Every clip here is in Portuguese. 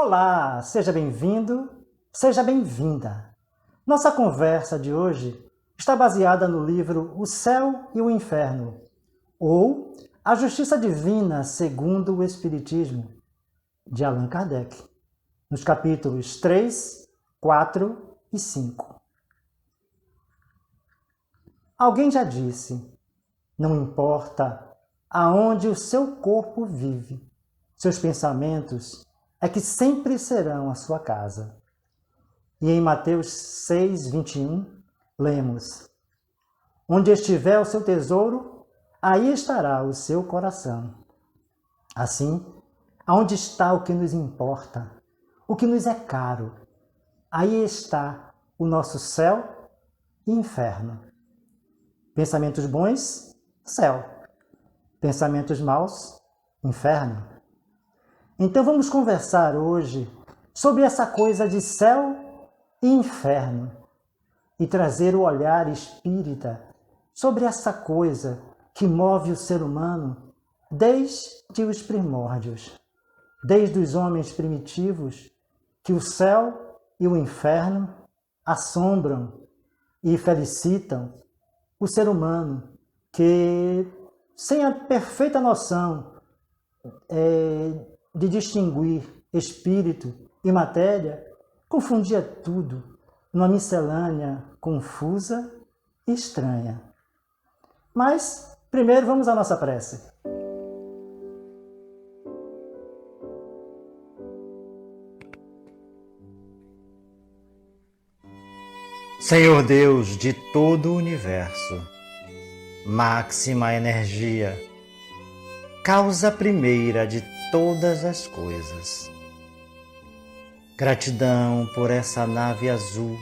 Olá, seja bem-vindo, seja bem-vinda. Nossa conversa de hoje está baseada no livro O Céu e o Inferno, ou A Justiça Divina segundo o Espiritismo, de Allan Kardec, nos capítulos 3, 4 e 5. Alguém já disse, não importa aonde o seu corpo vive, seus pensamentos é que sempre serão a sua casa. E em Mateus 6, 21, lemos: onde estiver o seu tesouro, aí estará o seu coração. Assim, aonde está o que nos importa, o que nos é caro, aí está o nosso céu e inferno. Pensamentos bons, céu. Pensamentos maus, inferno. Então vamos conversar hoje sobre essa coisa de céu e inferno e trazer o olhar espírita sobre essa coisa que move o ser humano desde os primórdios, desde os homens primitivos, que o céu e o inferno assombram e felicitam o ser humano que, sem a perfeita noção de distinguir espírito e matéria, confundia tudo numa miscelânea confusa e estranha. Mas, primeiro, vamos à nossa prece. Senhor Deus de todo o universo, máxima energia, causa primeira de todas as coisas. Gratidão por essa nave azul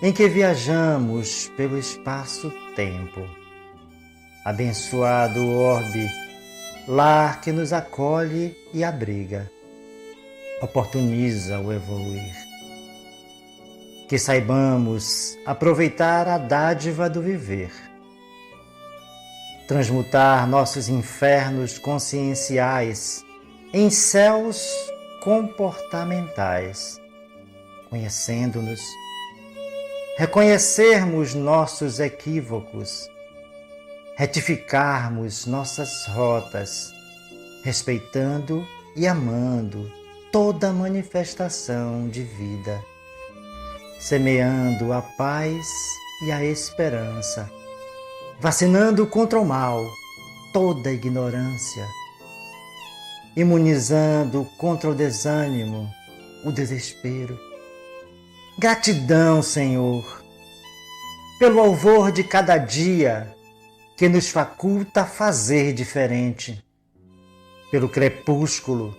em que viajamos pelo espaço-tempo. Abençoado orbe, lar que nos acolhe e abriga, oportuniza o evoluir. Que saibamos aproveitar a dádiva do viver, transmutar nossos infernos conscienciais em céus comportamentais, conhecendo-nos, reconhecermos nossos equívocos, retificarmos nossas rotas, respeitando e amando toda manifestação de vida, semeando a paz e a esperança, vacinando contra o mal toda a ignorância, imunizando contra o desânimo, o desespero. Gratidão, Senhor, pelo alvor de cada dia que nos faculta fazer diferente, pelo crepúsculo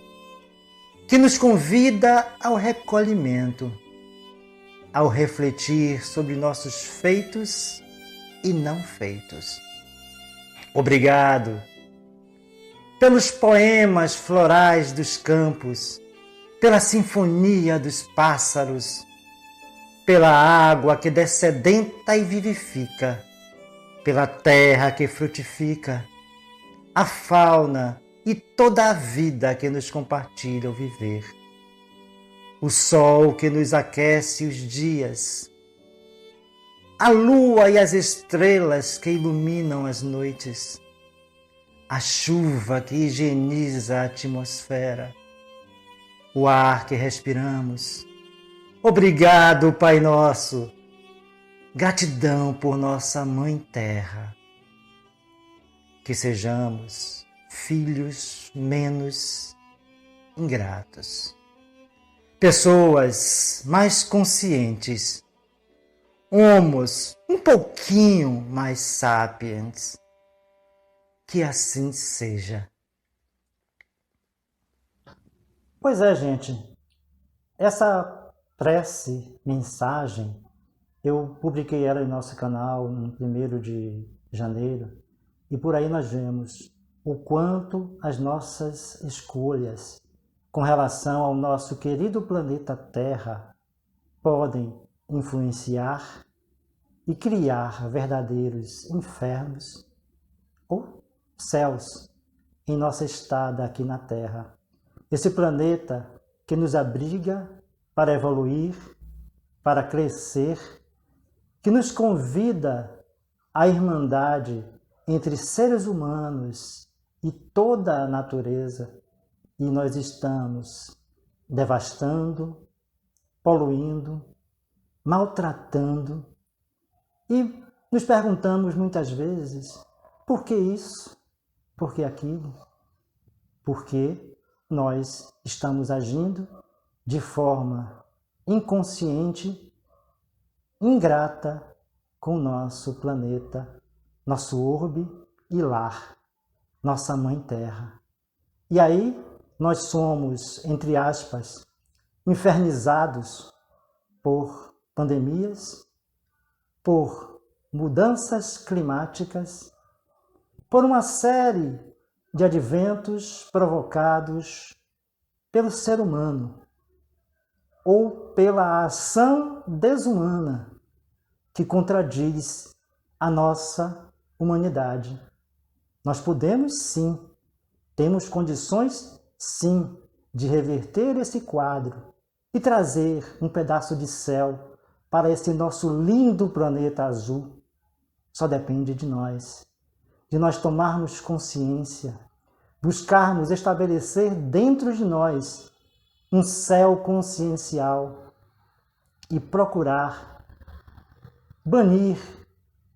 que nos convida ao recolhimento, ao refletir sobre nossos feitos e não feitos. Obrigado pelos poemas florais dos campos, pela sinfonia dos pássaros, pela água que dessedenta e vivifica, pela terra que frutifica, a fauna e toda a vida que nos compartilha o viver. O sol que nos aquece os dias, a lua e as estrelas que iluminam as noites, a chuva que higieniza a atmosfera, o ar que respiramos. Obrigado, Pai Nosso. Gratidão por nossa Mãe Terra. Que sejamos filhos menos ingratos, pessoas mais conscientes, homos um pouquinho mais sapiens. Que assim seja. Pois é, gente. Essa prece, mensagem, eu publiquei ela em nosso canal no 1º de janeiro, e por aí nós vemos o quanto as nossas escolhas com relação ao nosso querido planeta Terra podem influenciar e criar verdadeiros infernos ou céus em nossa estada aqui na Terra. Esse planeta que nos abriga para evoluir, para crescer, que nos convida à irmandade entre seres humanos e toda a natureza, e nós estamos devastando, poluindo, maltratando, e nos perguntamos muitas vezes, por que isso? Por que aquilo? Porque nós estamos agindo de forma inconsciente, ingrata com o nosso planeta, nosso orbe e lar, nossa Mãe Terra. E aí nós somos, entre aspas, infernizados por pandemias, por mudanças climáticas, por uma série de adventos provocados pelo ser humano ou pela ação desumana que contradiz a nossa humanidade. Nós podemos sim, temos condições sim de reverter esse quadro e trazer um pedaço de céu para esse nosso lindo planeta azul. Só depende de nós tomarmos consciência, buscarmos estabelecer dentro de nós um céu consciencial e procurar banir,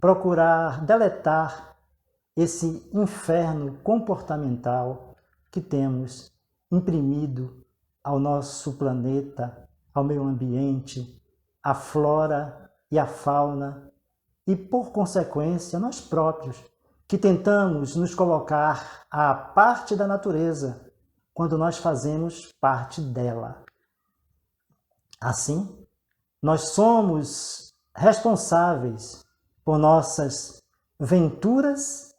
procurar deletar esse inferno comportamental que temos imprimido ao nosso planeta, ao meio ambiente, à flora e à fauna, e por consequência nós próprios, que tentamos nos colocar à parte da natureza quando nós fazemos parte dela. Assim, nós somos responsáveis por nossas venturas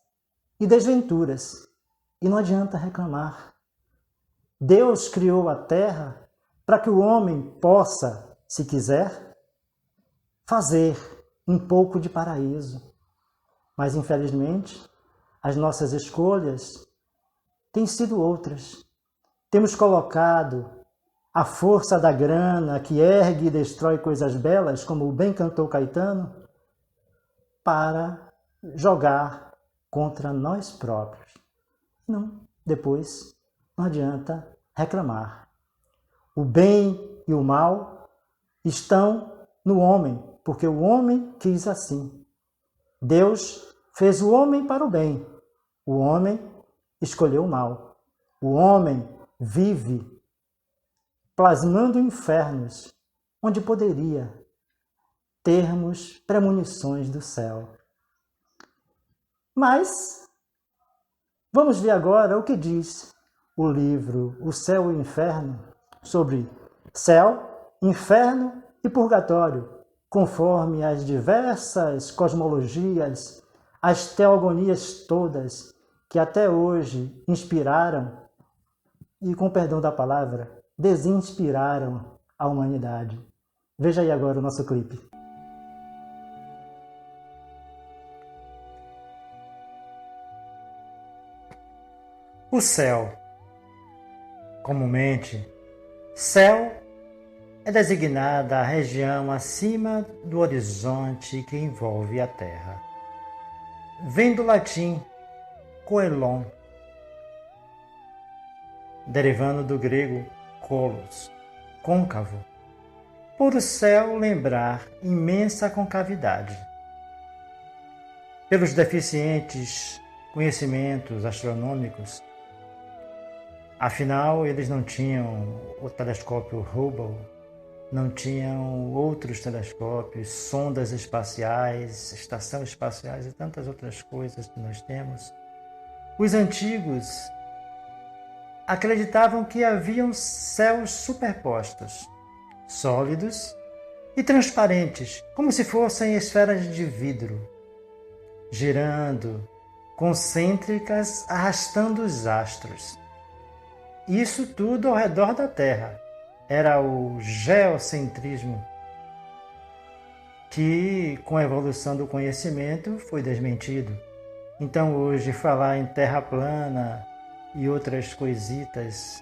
e desventuras, e não adianta reclamar. Deus criou a terra para que o homem possa, se quiser, fazer um pouco de paraíso. Mas, infelizmente, as nossas escolhas têm sido outras. Temos colocado a força da grana que ergue e destrói coisas belas, como bem cantou Caetano, para jogar contra nós próprios. Não, depois não adianta reclamar. O bem e o mal estão no homem, porque o homem quis assim. Deus fez o homem para o bem, o homem escolheu o mal. O homem vive plasmando infernos, onde poderia termos premonições do céu. Mas vamos ver agora o que diz o livro O Céu e o Inferno sobre céu, inferno e purgatório, conforme as diversas cosmologias, as teogonias todas que até hoje inspiraram e, com perdão da palavra, desinspiraram a humanidade. Veja aí agora o nosso clipe. O céu. Comumente, céu é designada a região acima do horizonte que envolve a Terra. Vem do latim coelon, derivando do grego kolos, côncavo, por o céu lembrar imensa concavidade. Pelos deficientes conhecimentos astronômicos, afinal eles não tinham o telescópio Hubble, não tinham outros telescópios, sondas espaciais, estações espaciais e tantas outras coisas que nós temos. Os antigos acreditavam que haviam céus superpostos, sólidos e transparentes, como se fossem esferas de vidro, girando, concêntricas, arrastando os astros. Isso tudo ao redor da Terra. Era o geocentrismo, que, com a evolução do conhecimento, foi desmentido. Então, hoje, falar em terra plana e outras coisitas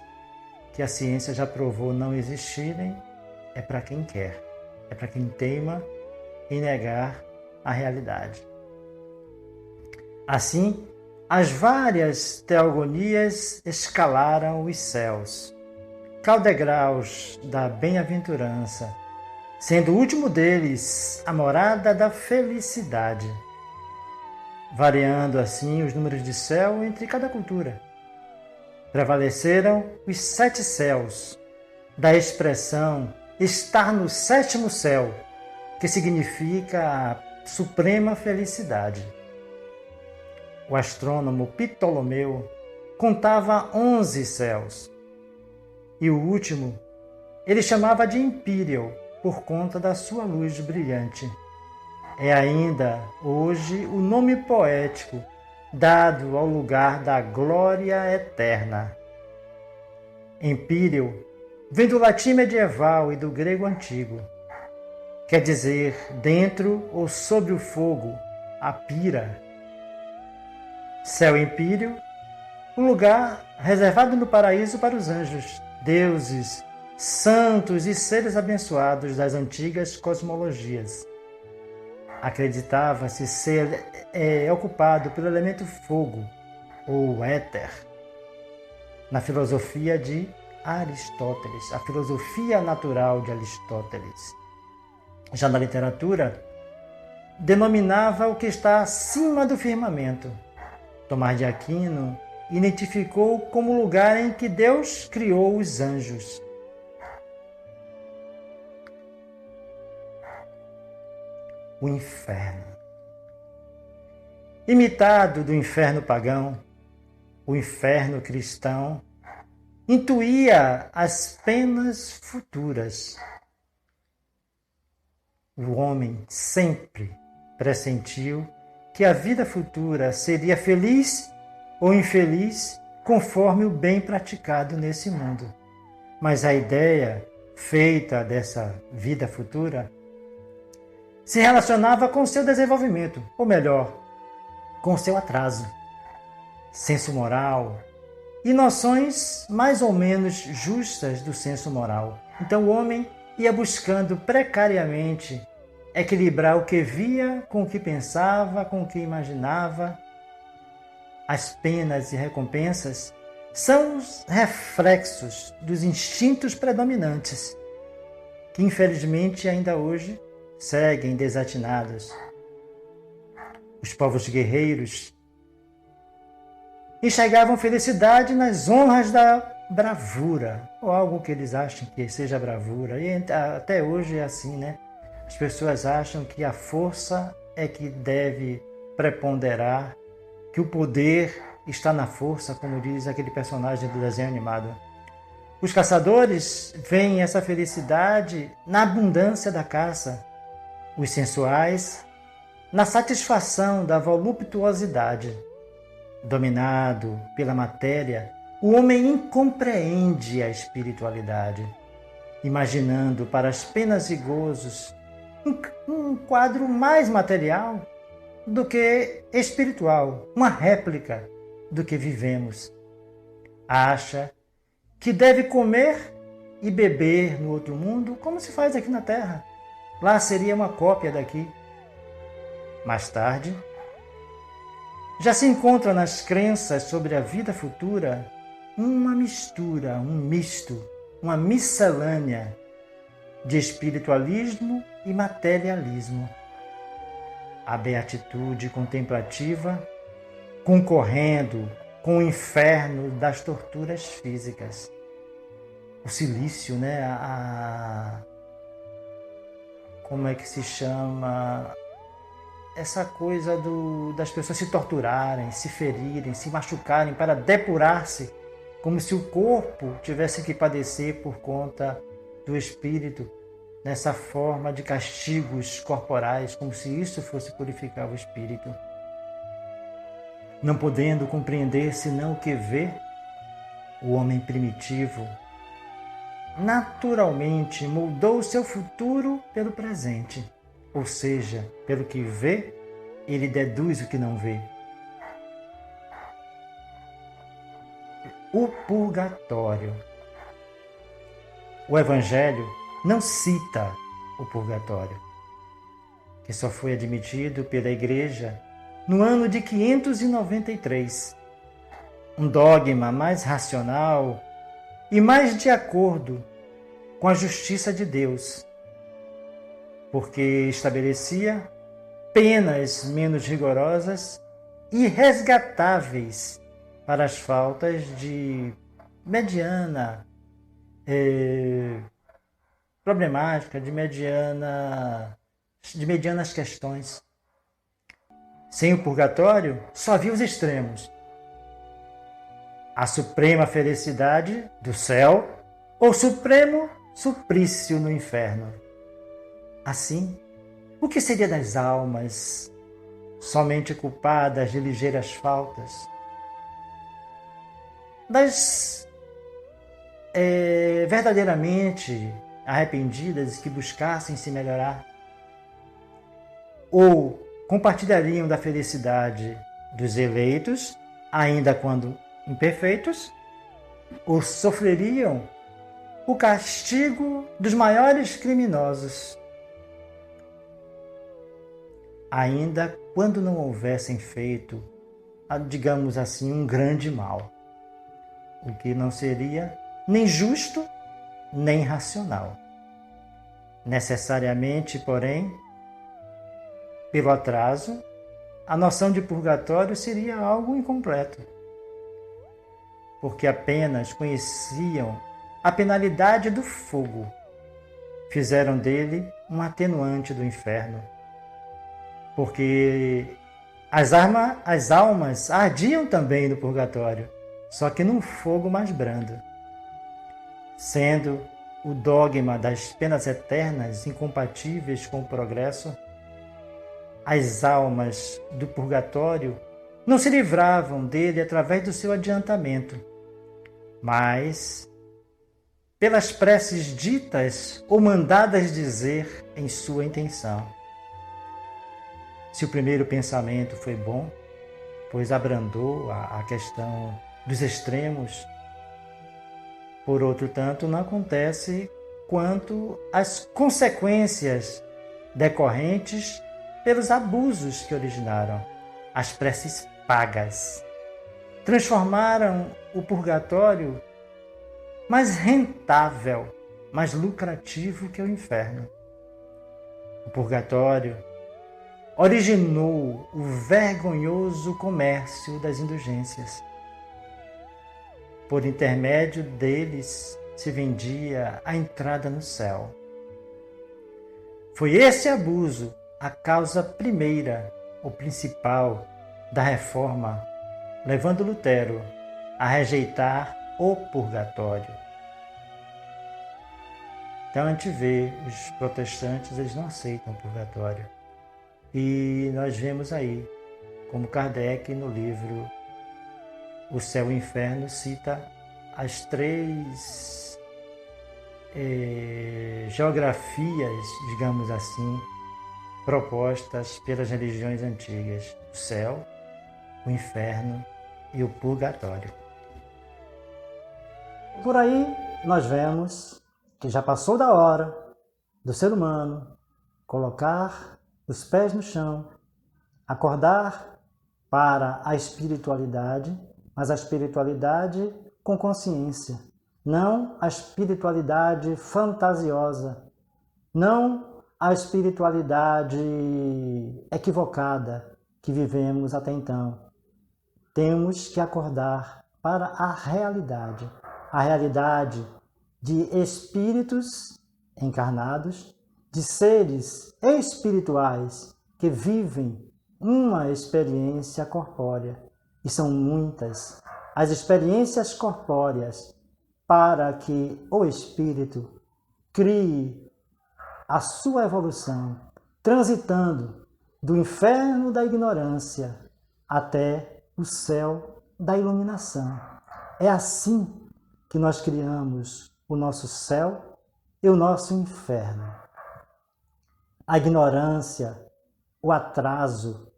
que a ciência já provou não existirem, é para quem quer, é para quem teima em negar a realidade. Assim, as várias teogonias escalaram os céus, degraus da bem-aventurança, sendo o último deles a morada da felicidade, variando assim os números de céu entre cada cultura. Prevaleceram os 7 céus, da expressão estar no 7º céu, que significa a suprema felicidade. O astrônomo Ptolomeu contava 11 céus, e o último ele chamava de Empíreon, por conta da sua luz brilhante. É ainda hoje o nome poético dado ao lugar da glória eterna. Empíreon vem do latim medieval e do grego antigo. Quer dizer dentro ou sobre o fogo, a pira. Céu empíreo, um lugar reservado no paraíso para os anjos, deuses, santos e seres abençoados das antigas cosmologias. Acreditava-se ser ocupado pelo elemento fogo, ou éter, na filosofia de Aristóteles, a filosofia natural de Aristóteles. Já na literatura, denominava o que está acima do firmamento. Tomás de Aquino identificou como o lugar em que Deus criou os anjos. O inferno. Imitado do inferno pagão, o inferno cristão intuía as penas futuras. O homem sempre pressentiu que a vida futura seria feliz ou infeliz conforme o bem praticado nesse mundo. Mas a ideia feita dessa vida futura se relacionava com seu desenvolvimento, ou melhor, com seu atraso, senso moral e noções mais ou menos justas do senso moral. Então o homem ia buscando precariamente equilibrar o que via com o que pensava, com o que imaginava. As penas e recompensas são os reflexos dos instintos predominantes, que infelizmente ainda hoje seguem desatinados. Os povos guerreiros enxergavam felicidade nas honras da bravura, ou algo que eles acham que seja bravura. E até hoje é assim, né? As pessoas acham que a força é que deve preponderar, que o poder está na força, como diz aquele personagem do desenho animado. Os caçadores veem essa felicidade na abundância da caça, os sensuais na satisfação da voluptuosidade. Dominado pela matéria, o homem incompreende a espiritualidade, imaginando para as penas e gozos um quadro mais material do que espiritual, uma réplica do que vivemos. Acha que deve comer e beber no outro mundo como se faz aqui na Terra. Lá seria uma cópia daqui. Mais tarde, já se encontra nas crenças sobre a vida futura uma mistura, um misto, uma miscelânea de espiritualismo e materialismo. A beatitude contemplativa concorrendo com o inferno das torturas físicas. O silício, né? Como é que se chama? Essa coisa das pessoas se torturarem, se ferirem, se machucarem para depurar-se, como se o corpo tivesse que padecer por conta do espírito, nessa forma de castigos corporais, como se isso fosse purificar o espírito. Não podendo compreender senão o que vê, o homem primitivo naturalmente moldou o seu futuro pelo presente, ou seja, pelo que vê, ele deduz o que não vê. O purgatório. o Evangelho não cita o purgatório, que só foi admitido pela Igreja no ano de 593. Um dogma mais racional e mais de acordo com a justiça de Deus, porque estabelecia penas menos rigorosas e resgatáveis para as faltas de problemática, de medianas questões. Sem o purgatório, só havia os extremos: a suprema felicidade do céu ou supremo suplício no inferno. Assim, o que seria das almas somente culpadas de ligeiras faltas? Das verdadeiramente arrependidas que buscassem se melhorar? Ou compartilhariam da felicidade dos eleitos, ainda quando imperfeitos? Ou sofreriam o castigo dos maiores criminosos, ainda quando não houvessem feito, digamos assim, um grande mal, o que não seria nem justo nem racional. Necessariamente, porém, pelo atraso, a noção de purgatório seria algo incompleto, porque apenas conheciam a penalidade do fogo, fizeram dele um atenuante do inferno, porque as almas ardiam também no purgatório, só que num fogo mais brando. Sendo o dogma das penas eternas incompatíveis com o progresso, as almas do purgatório não se livravam dele através do seu adiantamento, mas pelas preces ditas ou mandadas dizer em sua intenção. Se o primeiro pensamento foi bom, pois abrandou a questão dos extremos, por outro tanto, não acontece quanto às consequências decorrentes pelos abusos que originaram. As preces pagas transformaram o purgatório mais rentável, mais lucrativo que o inferno. O purgatório originou o vergonhoso comércio das indulgências. Por intermédio deles se vendia a entrada no céu. Foi esse abuso a causa primeira, ou principal, da reforma, levando Lutero a rejeitar o purgatório. Então a gente vê, os protestantes, eles não aceitam o purgatório. E nós vemos aí, como Kardec no livro O Céu e o Inferno cita as três geografias, digamos assim, propostas pelas religiões antigas: o céu, o inferno e o purgatório. Por aí nós vemos que já passou da hora do ser humano colocar os pés no chão, acordar para a espiritualidade, mas a espiritualidade com consciência, não a espiritualidade fantasiosa, não a espiritualidade equivocada que vivemos até então. Temos que acordar para a realidade de espíritos encarnados, de seres espirituais que vivem uma experiência corpórea. E são muitas as experiências corpóreas para que o espírito crie a sua evolução, transitando do inferno da ignorância até o céu da iluminação. É assim que nós criamos o nosso céu e o nosso inferno. A ignorância, o atraso,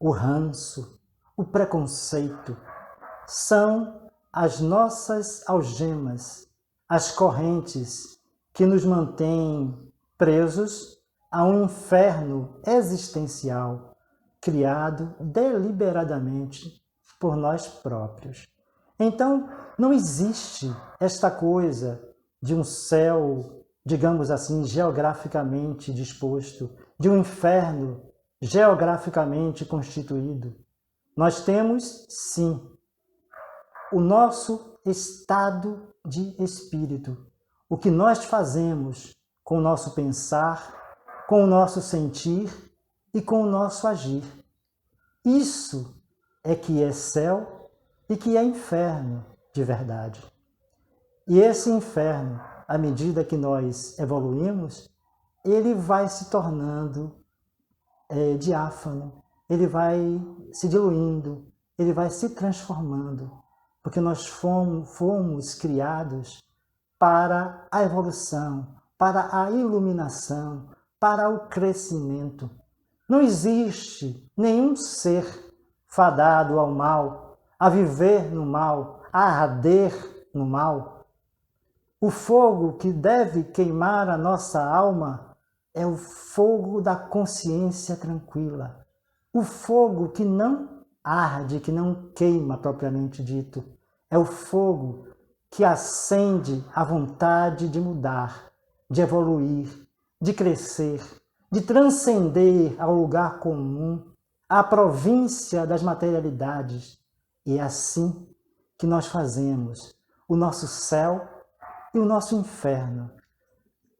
o ranço, o preconceito são as nossas algemas, as correntes que nos mantém presos a um inferno existencial criado deliberadamente por nós próprios. Então, não existe esta coisa de um céu, digamos assim, geograficamente disposto, de um inferno geograficamente constituído. Nós temos, sim, o nosso estado de espírito, o que nós fazemos com o nosso pensar, com o nosso sentir e com o nosso agir. Isso é que é céu e que é inferno de verdade. E esse inferno, à medida que nós evoluímos, ele vai se tornando diáfano, ele vai se diluindo, ele vai se transformando, porque nós fomos criados para a evolução, para a iluminação, para o crescimento. Não existe nenhum ser fadado ao mal, a viver no mal, a arder no mal. O fogo que deve queimar a nossa alma é o fogo da consciência tranquila. O fogo que não arde, que não queima propriamente dito. É o fogo que acende a vontade de mudar, de evoluir, de crescer, de transcender ao lugar comum, à província das materialidades. E é assim que nós fazemos o nosso céu e o nosso inferno.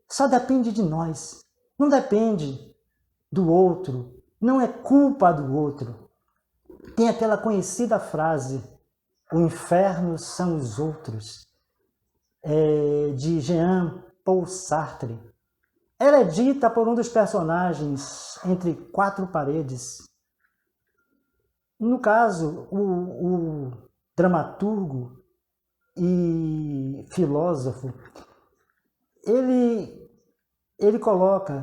Só depende de nós, não depende do outro, não é culpa do outro. Tem aquela conhecida frase, o inferno são os outros, de Jean-Paul Sartre. Ela é dita por um dos personagens entre quatro paredes. No caso, o dramaturgo e filósofo, ele coloca,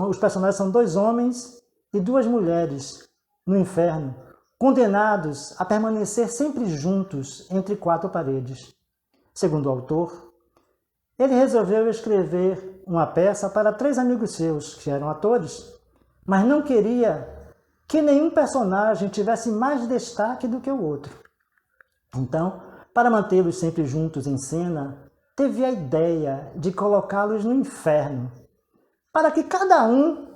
os personagens são dois homens e duas mulheres no inferno, condenados a permanecer sempre juntos entre quatro paredes. Segundo o autor, ele resolveu escrever uma peça para três amigos seus, que eram atores, mas não queria que nenhum personagem tivesse mais destaque do que o outro. Então, para mantê-los sempre juntos em cena, teve a ideia de colocá-los no inferno, para que cada um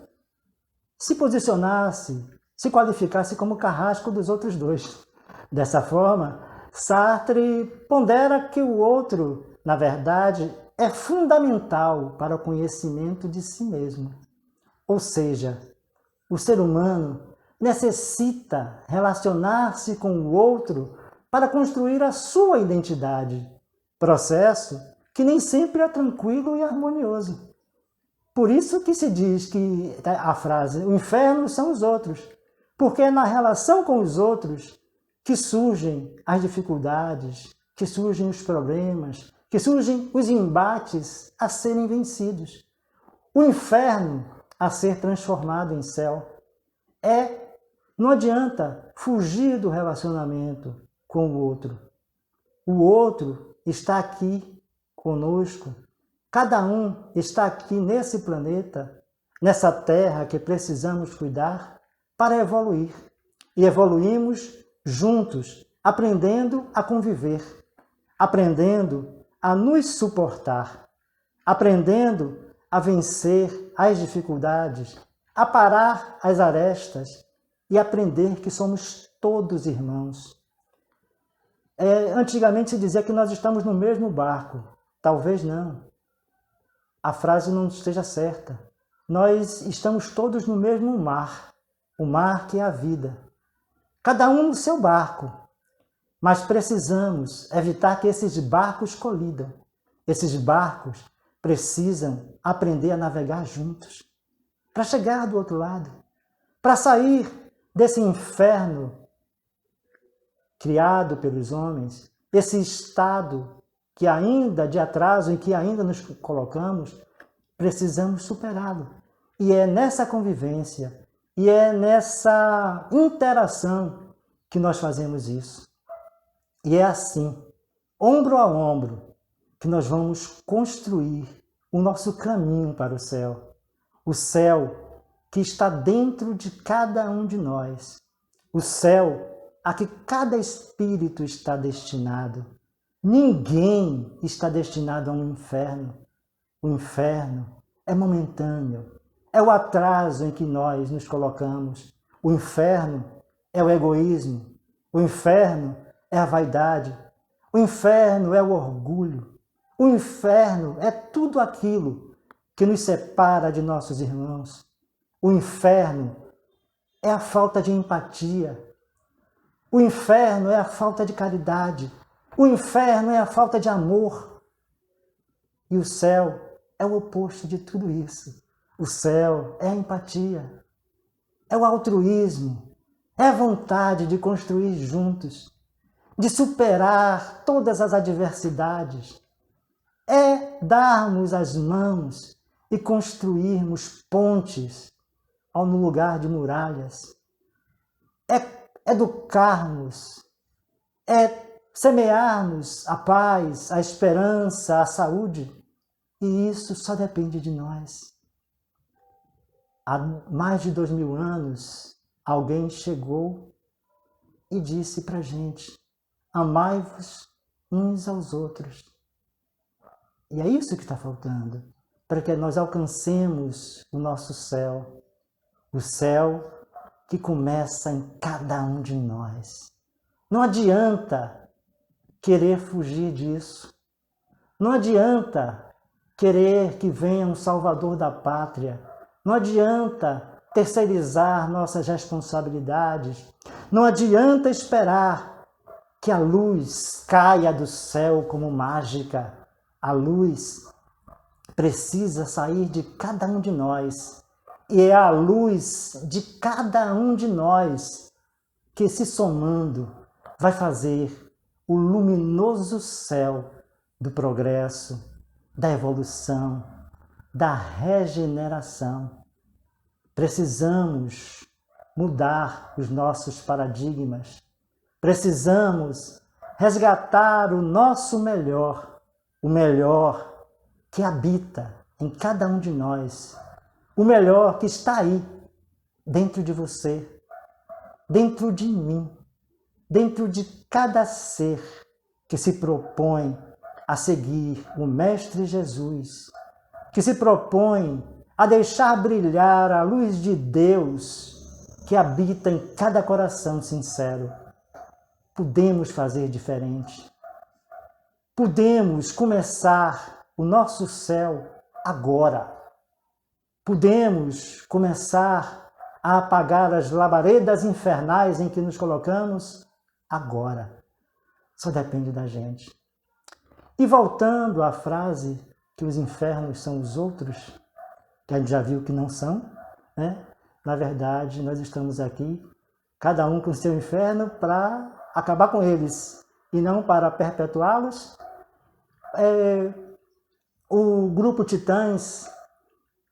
se posicionasse, se qualificasse como carrasco dos outros dois. Dessa forma, Sartre pondera que o outro, na verdade, é fundamental para o conhecimento de si mesmo. Ou seja, o ser humano necessita relacionar-se com o outro para construir a sua identidade, processo que nem sempre é tranquilo e harmonioso. Por isso que se diz que a frase, o inferno são os outros, porque é na relação com os outros que surgem as dificuldades, que surgem os problemas, que surgem os embates a serem vencidos. O inferno a ser transformado em céu. Não adianta fugir do relacionamento com o outro. O outro está aqui conosco. Cada um está aqui nesse planeta, nessa terra que precisamos cuidar para evoluir. E evoluímos juntos, aprendendo a conviver, aprendendo a nos suportar, aprendendo a vencer as dificuldades, a parar as arestas e aprender que somos todos irmãos. Antigamente se dizia que nós estamos no mesmo barco. Talvez não. A frase não esteja certa. Nós estamos todos no mesmo mar, o mar que é a vida. Cada um no seu barco, mas precisamos evitar que esses barcos colidam. Esses barcos precisam aprender a navegar juntos, para chegar do outro lado, para sair desse inferno criado pelos homens, esse estado que ainda de atraso em que ainda nos colocamos, precisamos superá-lo. E é nessa convivência, e é nessa interação que nós fazemos isso. E é assim, ombro a ombro, que nós vamos construir o nosso caminho para o céu que está dentro de cada um de nós, o céu a que cada espírito está destinado. Ninguém está destinado a um inferno. O inferno é momentâneo, é o atraso em que nós nos colocamos. O inferno é o egoísmo, o inferno é a vaidade, o inferno é o orgulho, o inferno é tudo aquilo que nos separa de nossos irmãos. O inferno é a falta de empatia, o inferno é a falta de caridade, o inferno é a falta de amor. E o céu é o oposto de tudo isso. O céu é a empatia, é o altruísmo, é a vontade de construir juntos, de superar todas as adversidades, é darmos as mãos e construirmos pontes no lugar de muralhas, é educarmos, é semearmos a paz, a esperança, a saúde, e isso só depende de nós. Há mais de 2000 anos, alguém chegou e disse para a gente: amai-vos uns aos outros. E é isso que está faltando, para que nós alcancemos o nosso céu, o céu que começa em cada um de nós. Não adianta querer fugir disso. Não adianta querer que venha um salvador da pátria. Não adianta terceirizar nossas responsabilidades. Não adianta esperar que a luz caia do céu como mágica. A luz precisa sair de cada um de nós. E é a luz de cada um de nós que, se somando, vai fazer o luminoso céu do progresso, da evolução, da regeneração. Precisamos mudar os nossos paradigmas. Precisamos resgatar o nosso melhor, o melhor que habita em cada um de nós, o melhor que está aí, dentro de você, dentro de mim, dentro de cada ser que se propõe a seguir o Mestre Jesus, que se propõe a deixar brilhar a luz de Deus que habita em cada coração sincero. Podemos fazer diferente. Podemos começar o nosso céu agora. Podemos começar a apagar as labaredas infernais em que nos colocamos agora. Só depende da gente. E voltando à frase que os infernos são os outros, que a gente já viu que não são, né? Na verdade, nós estamos aqui, cada um com seu inferno, para acabar com eles e não para perpetuá-los. O grupo Titãs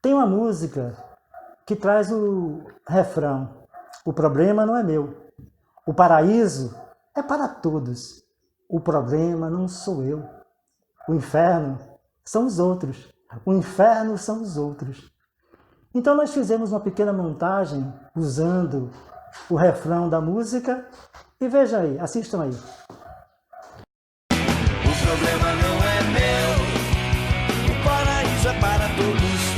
tem uma música que traz o refrão: o problema não é meu, o paraíso é para todos, o problema não sou eu, o inferno são os outros, o inferno são os outros. Então nós fizemos uma pequena montagem usando o refrão da música e veja aí, assistam aí. O problema não é meu, o paraíso é para todos.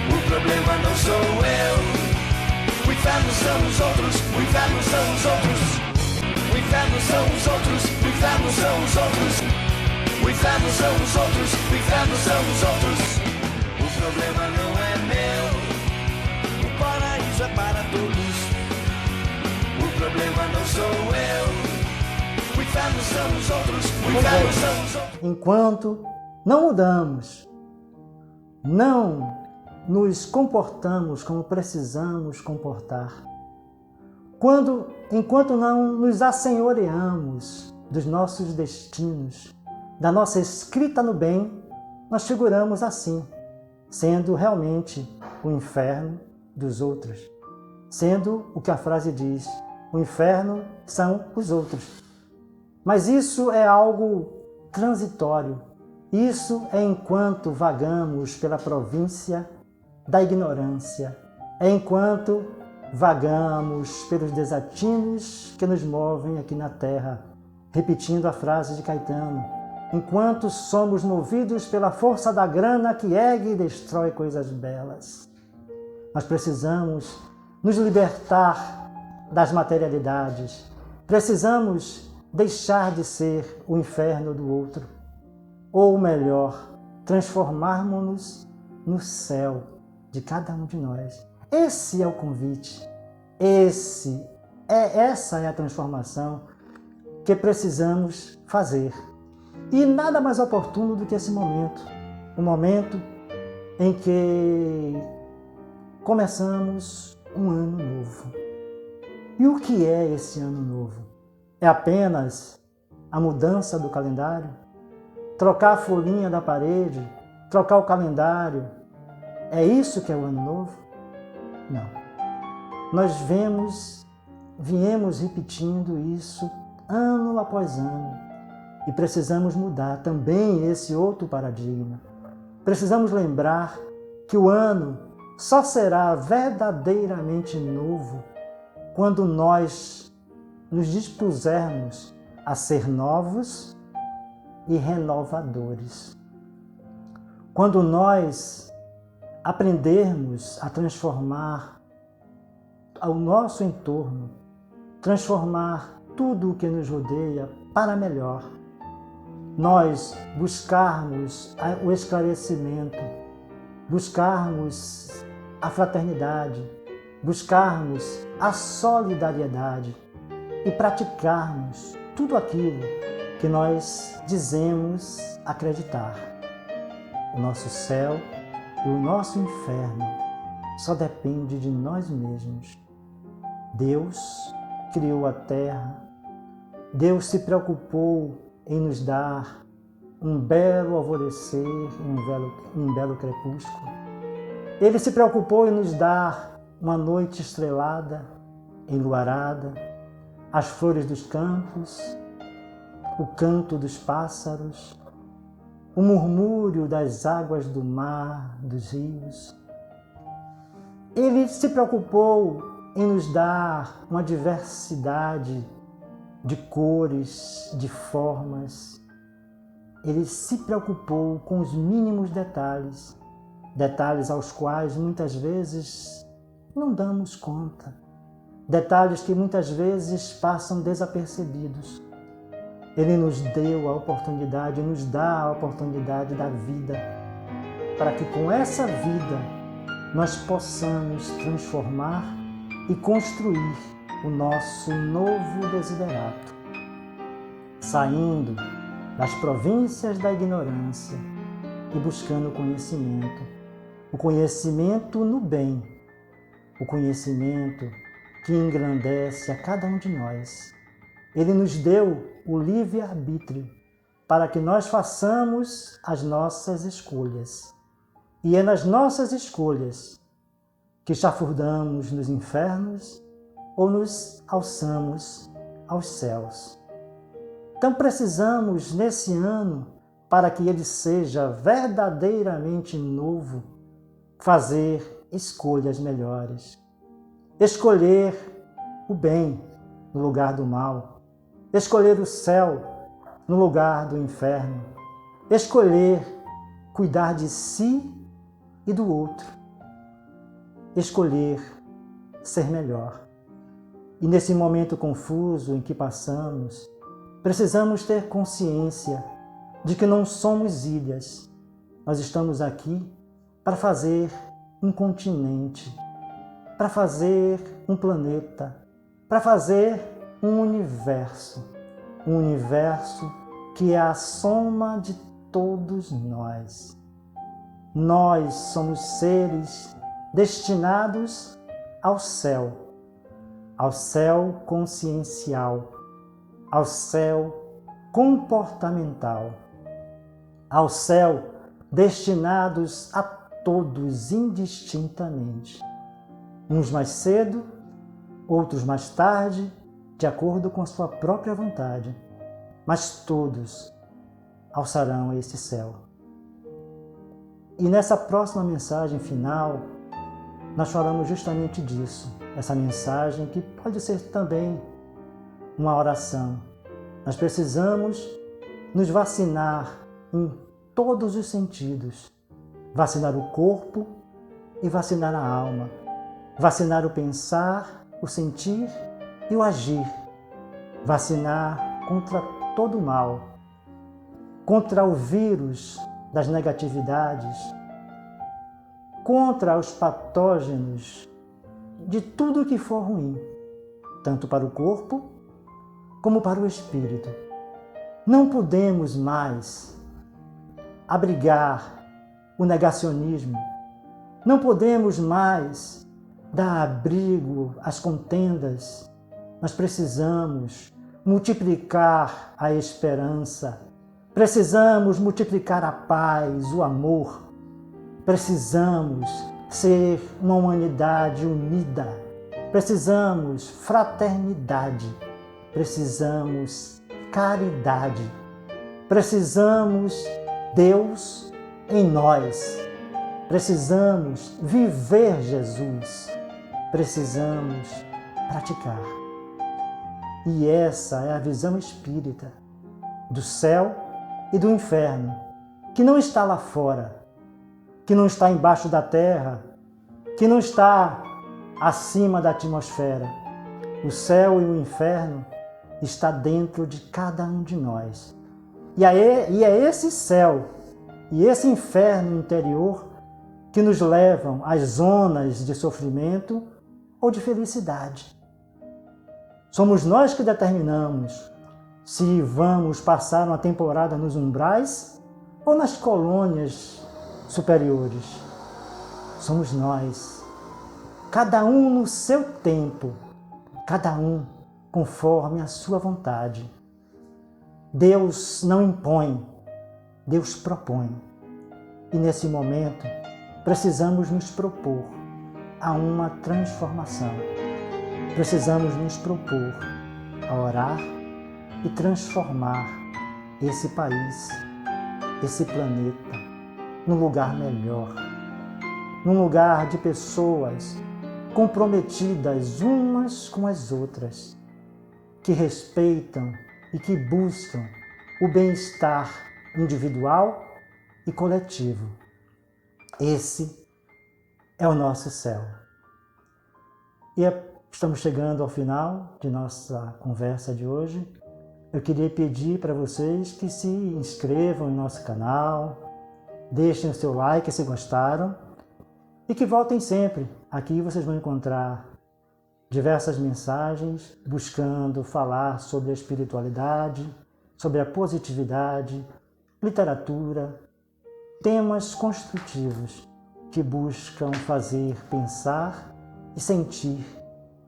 O problema não sou eu, o inferno são os outros, o inferno são os outros. O inferno são os outros, o inferno são os outros. O inferno são os outros, o inferno são os outros. O problema não é meu, o paraíso é para todos. O problema não sou eu, o inferno são os outros, o inferno são os outros. Enquanto não mudamos, não nos comportamos como precisamos comportar, enquanto não nos assenhoreamos dos nossos destinos, da nossa escrita no bem, nós figuramos assim, sendo realmente o inferno dos outros, sendo o que a frase diz: o inferno são os outros. Mas isso é algo transitório, Isso é enquanto vagamos pela província da ignorância, é enquanto vagamos pelos desatinos que nos movem aqui na terra, repetindo a frase de Caetano, enquanto somos movidos pela força da grana que ergue e destrói coisas belas. Nós precisamos nos libertar das materialidades, precisamos deixar de ser o inferno do outro, ou melhor, transformarmos-nos no céu de cada um de nós. Esse é o convite, essa é a transformação que precisamos fazer. E nada mais oportuno do que esse momento, o momento em que começamos um ano novo. E o que é esse ano novo? É apenas a mudança do calendário? Trocar a folhinha da parede? Trocar o calendário? É isso que é o ano novo? Não. Nós viemos repetindo isso ano após ano e precisamos mudar também esse outro paradigma. Precisamos lembrar que o ano só será verdadeiramente novo quando nós nos dispusermos a ser novos e renovadores. Quando nós aprendermos a transformar o nosso entorno, transformar tudo o que nos rodeia para melhor, nós buscarmos o esclarecimento, buscarmos a fraternidade, buscarmos a solidariedade e praticarmos tudo aquilo que nós dizemos acreditar. O nosso céu e o nosso inferno só depende de nós mesmos. Deus criou a terra, Deus se preocupou em nos dar um belo alvorecer e um belo crepúsculo. Ele se preocupou em nos dar uma noite estrelada, enluarada, as flores dos campos, o canto dos pássaros, o murmúrio das águas do mar, dos rios. Ele se preocupou em nos dar uma diversidade de cores, de formas. Ele se preocupou com os mínimos detalhes, detalhes aos quais muitas vezes não damos conta, detalhes que muitas vezes passam desapercebidos. Ele nos deu a oportunidade, nos dá a oportunidade da vida, para que com essa vida nós possamos transformar e construir o nosso novo desiderato, saindo das províncias da ignorância e buscando o conhecimento no bem, o conhecimento que engrandece a cada um de nós. Ele nos deu o livre-arbítrio para que nós façamos as nossas escolhas. E é nas nossas escolhas que chafurdamos nos infernos ou nos alçamos aos céus. Então precisamos, nesse ano, para que ele seja verdadeiramente novo, fazer escolhas melhores. Escolher o bem no lugar do mal. Escolher o céu no lugar do inferno. Escolher cuidar de si e do outro. Escolher ser melhor. E nesse momento confuso em que passamos, precisamos ter consciência de que não somos ilhas. Nós estamos aqui para fazer um continente, para fazer um planeta, para fazer um universo que é a soma de todos nós. Nós somos seres destinados ao céu consciencial, ao céu comportamental, ao céu destinados a todos indistintamente, uns mais cedo, outros mais tarde, de acordo com a sua própria vontade, mas todos alçarão esse céu. E nessa próxima mensagem final, nós falamos justamente disso. Essa mensagem que pode ser também uma oração. Nós precisamos nos vacinar em todos os sentidos. Vacinar o corpo e vacinar a alma. Vacinar o pensar, o sentir e o agir. Vacinar contra todo o mal. Contra o vírus das negatividades. Contra os patógenos de tudo que for ruim, tanto para o corpo como para o espírito. Não podemos mais abrigar o negacionismo. Não podemos mais dar abrigo às contendas. Nós precisamos multiplicar a esperança. Precisamos multiplicar a paz, o amor. Precisamos ser uma humanidade unida. Precisamos fraternidade. Precisamos caridade. Precisamos Deus em nós. Precisamos viver Jesus. Precisamos praticar. E essa é a visão espírita do céu e do inferno, que não está lá fora, que não está embaixo da terra, que não está acima da atmosfera. O céu e o inferno está dentro de cada um de nós. E é esse céu e esse inferno interior que nos levam às zonas de sofrimento ou de felicidade. Somos nós que determinamos se vamos passar uma temporada nos umbrais ou nas colônias superiores. Somos nós, cada um no seu tempo, cada um conforme a sua vontade. Deus não impõe, Deus propõe. E nesse momento, precisamos nos propor a uma transformação. Precisamos nos propor a orar e transformar esse país, esse planeta, num lugar melhor, num lugar de pessoas comprometidas umas com as outras, que respeitam e que buscam o bem-estar individual e coletivo. Esse é o nosso céu. E estamos chegando ao final de nossa conversa de hoje. Eu queria pedir para vocês que se inscrevam em nosso canal, deixem o seu like se gostaram e que voltem sempre. Aqui vocês vão encontrar diversas mensagens buscando falar sobre a espiritualidade, sobre a positividade, literatura, temas construtivos que buscam fazer pensar e sentir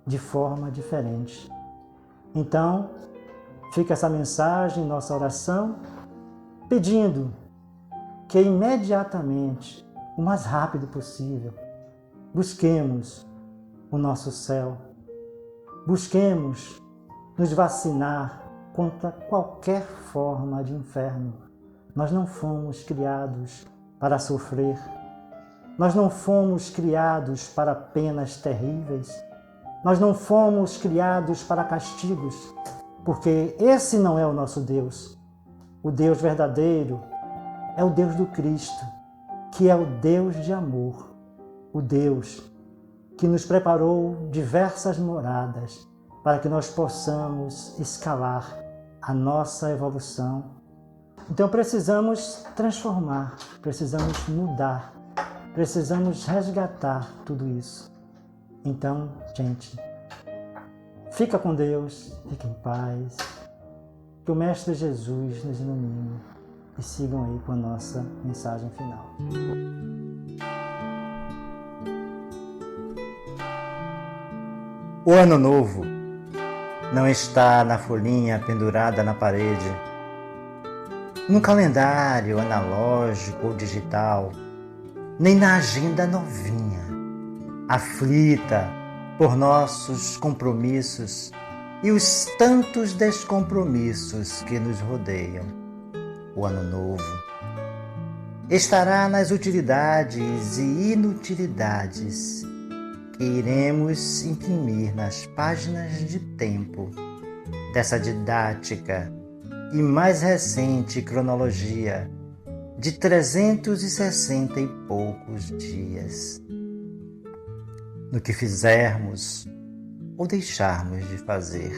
de forma diferente. Então, fica essa mensagem, nossa oração, pedindo que imediatamente, o mais rápido possível, busquemos o nosso céu, busquemos nos vacinar contra qualquer forma de inferno. Nós não fomos criados para sofrer, nós não fomos criados para penas terríveis, nós não fomos criados para castigos, porque esse não é o nosso Deus. O Deus verdadeiro é o Deus do Cristo, que é o Deus de amor, o Deus que nos preparou diversas moradas para que nós possamos escalar a nossa evolução. Então precisamos transformar, precisamos mudar, precisamos resgatar tudo isso. Então, gente, fica com Deus, fique em paz, que o Mestre Jesus nos ilumine e sigam aí com a nossa mensagem final. O Ano Novo não está na folhinha pendurada na parede, num calendário analógico ou digital, nem na agenda novinha, aflita por nossos compromissos e os tantos descompromissos que nos rodeiam. O Ano Novo estará nas utilidades e inutilidades que iremos imprimir nas páginas de tempo dessa didática e mais recente cronologia de 360 e poucos dias. No que fizermos ou deixarmos de fazer,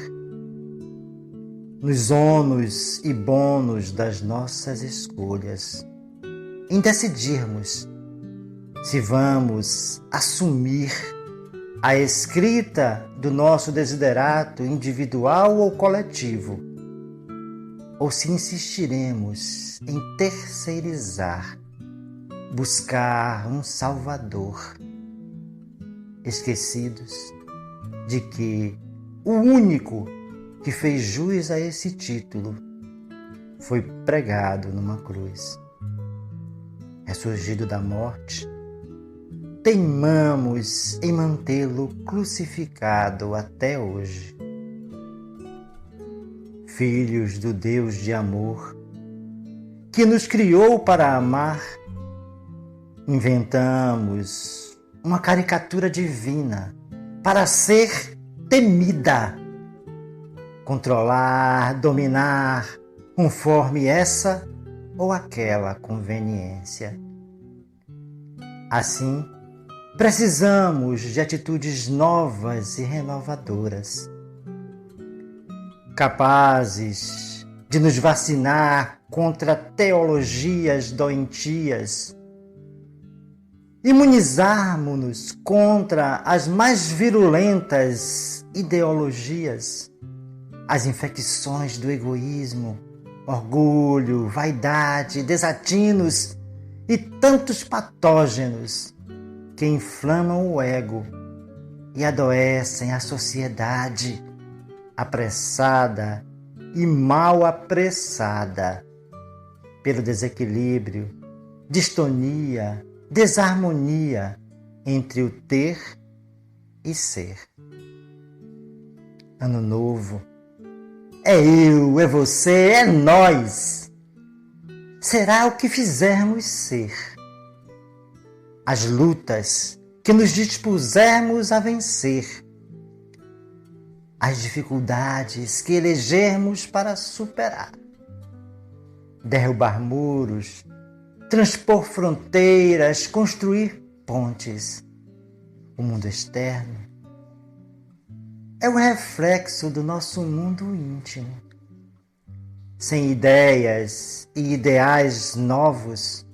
nos ônus e bônus das nossas escolhas, em decidirmos se vamos assumir a escrita do nosso desiderato individual ou coletivo, ou se insistiremos em terceirizar, buscar um Salvador, esquecidos de que o único que fez jus a esse título foi pregado numa cruz. Ressurgido da morte, teimamos em mantê-lo crucificado até hoje. Filhos do Deus de amor, que nos criou para amar, inventamos uma caricatura divina para ser temida, controlar, dominar, conforme essa ou aquela conveniência. Assim, precisamos de atitudes novas e renovadoras, capazes de nos vacinar contra teologias doentias, imunizarmos-nos contra as mais virulentas ideologias, as infecções do egoísmo, orgulho, vaidade, desatinos e tantos patógenos que inflamam o ego e adoecem a sociedade apressada e mal apressada pelo desequilíbrio, distonia, desarmonia entre o ter e ser. Ano novo, é eu, é você, é nós. Será o que fizermos ser. As lutas que nos dispusermos a vencer. As dificuldades que elegermos para superar. Derrubar muros, transpor fronteiras, construir pontes. O mundo externo é o reflexo do nosso mundo íntimo. Sem ideias e ideais novos,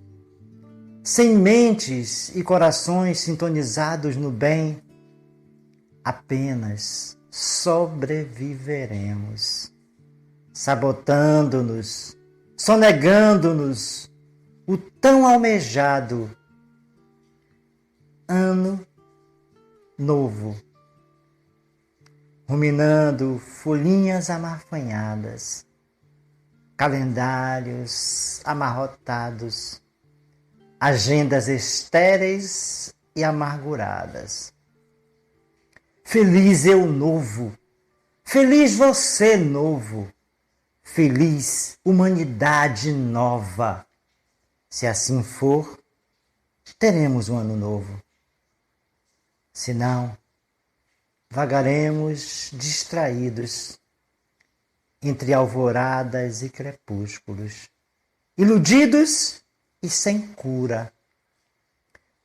sem mentes e corações sintonizados no bem, apenas sobreviveremos, sabotando-nos, sonegando-nos o tão almejado ano novo, ruminando folhinhas amarfanhadas, calendários amarrotados, agendas estéreis e amarguradas. Feliz eu novo, feliz você novo, feliz humanidade nova. Se assim for, teremos um ano novo. Se não, vagaremos distraídos entre alvoradas e crepúsculos, iludidos e sem cura,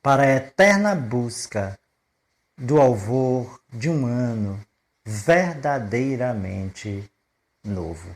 para a eterna busca do alvor de um ano verdadeiramente novo.